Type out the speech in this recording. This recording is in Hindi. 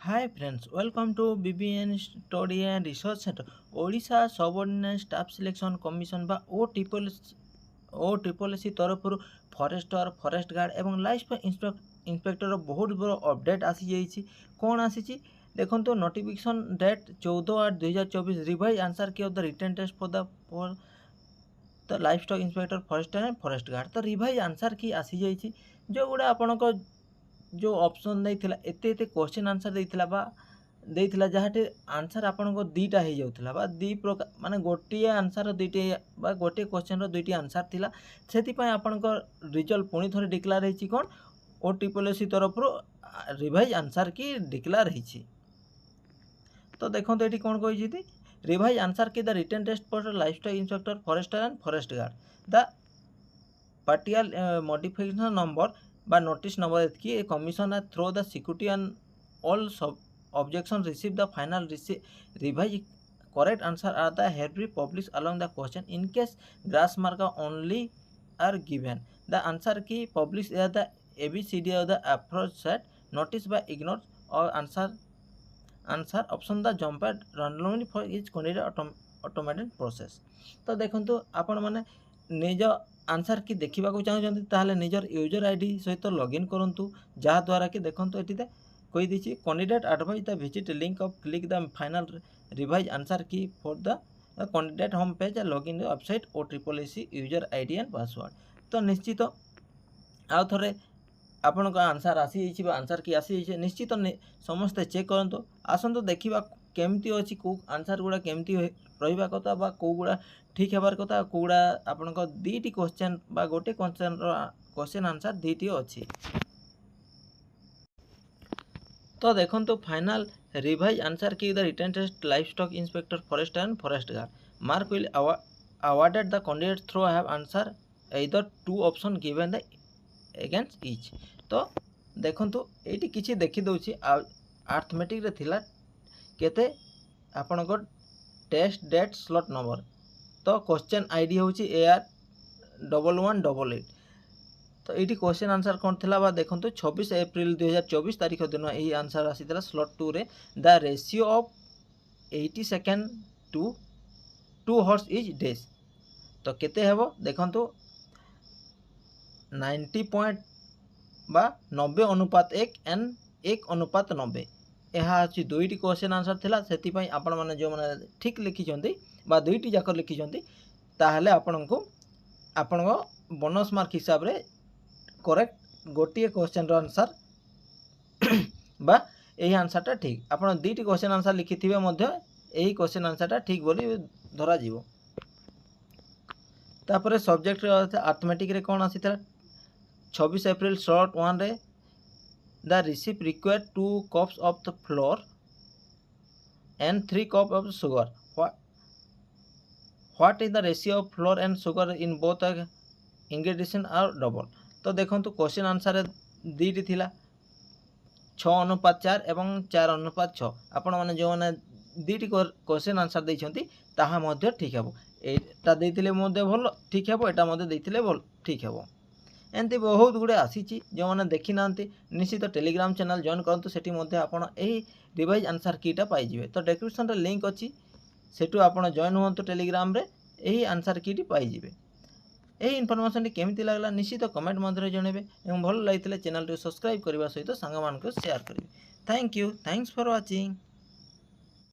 Hi friends, welcome to BBN Study and Research Center. Odisha subordinate staff selection commission बा OSSC तरफ फॉरेस्टर फॉरेस्ट गार्ड एवं लाइफ इंस्पेक्टर बहुत बड़ अपडेट आसी जाइए। कौन आसी देखो तो notification date 14/8/2024 revise answer key of the written test for the livestock inspector forester and forest guard. तो रिवाइज आंसर की आसी जाइए जो गुड़ा आपनको जो ऑप्शन देइथिला एते एते क्वेश्चन आंसर देइथिला जहाटे आंसर आपनको दुईटा हो जाउथिला बा दी प्रकार माने गोटे आंसर दुईटे बा गोटे क्वेश्चन रो दुईटी आंसर थिला सेति पय आपनको रिजल्ट पुणी थरे डिक्लेयर हेछि कोन OSSC तरफ रो रिवाइज आंसर की डिक्लेयर हेछि। तो देखो एठी कोन कहि जिति revise answer key the written test for livestock inspector forester and forest guard the particular modification number by notice number कि commission through the security and all objections receive the final revise correct answer are the hereby published along the question in case grass mark only are given the answer key published are the ABCD of the approach set notice by ignore or answer option the jump randomly for each candidate automated process। तो देखो आपण माने निज आंसर की देखा चाहते ताहले निजर यूजर आईडी सहित लॉगिन करूँ जहाँद्वारा कि देखो ये कही दी candidate advise the visit link of click the final revise answer key for the candidate home page login website OSSC user ID and password. तो निश्चित आउ थे आपण आंसर आसी आंसर की आसी निश्चित समस्ते चेक करूँ आसतु देखा केमती अच्छी कौ आंसर गुड़ा केमती रहा कथा बा कौ गुड़ा ठीक होबार कथा कौ गुड़ा आपण दुईटी क्वेश्चन बा गोटे क्वेश्चन आंसर दुईटी अच्छी। तो देखो तो final revise answer key the written test livestock inspector forest and forest guard mark will awarded the candidate through have answer either two option given the against each। तो देखो ये किसी देखी दूसरी अर्थमेटिक रे थिला केते आपनको टेस्ट डेट स्लॉट नंबर तो क्वेश्चन आईडी हूँ AR1188। तो ये क्वेश्चन आंसर कौन थिला बा देखो 26 एप्रिल 2024 तारीख दिन यही आंसर आसी स्लॉट 2 रे the ratio of 80 second to 2 horse is days. तो केते हेबो देखो 90 पॉइंट बा 90:1 एंड 1:90 यह अच्छी दुईटी क्वेश्चन आंसर थिला सेति पई आपण माने जो माने ठीक लिखिचंती बा दुईटी जाक लिखिचंती ताहले आपनको बोनस मार्क हिसाब रे करेक्ट गोटे क्वेश्चन रो आंसर बा यही आंसरटा ठीक आपण दुईटी क्वेश्चन आंसर लिखिथिबे मध्य यही क्वेश्चन आंसरटा ठीक बोली धरा जीवो। तापर सब्जेक्ट अर्थमेटिक रे कोन आसी 26 एप्रिल स्लॉट 1 रे the receipt required 2 cups of the flour and 3 cups of sugar. What is the ratio of flour and sugar in both ingredients are double। तो देखो क्वेश्चन आंसर दुईटी थिला 6:4 एवं 4:6 आपण माने जो माने दुईटी क्वेश्चन आंसर देइछंती ताहा मध्य ठीक हेबो एटा देइथिले मध्य भल ठीक हेबो एटा मध्य देइथिले भल ठीक हेबो। एमती बहुत गुड़े आसी जो मैंने देखी ना निश्चित टेलीग्राम चैनल जॉइन करूँ सेठी आपण यही रिवाइज आंसर कीटा पाइबे। तो डिस्क्रिप्शन लिंक अच्छी सेठू आपण जॉइन हूँ टेलीग्राम रे यही आंसर कीटी पाइबे। यही इनफॉरमेशन केमती लगला निश्चित कमेंट मध्य जनइबे और भल लगी चैनल सब्सक्राइब करने सहित सांग मान शेयर करेंगे। Thank you, thanks for watching.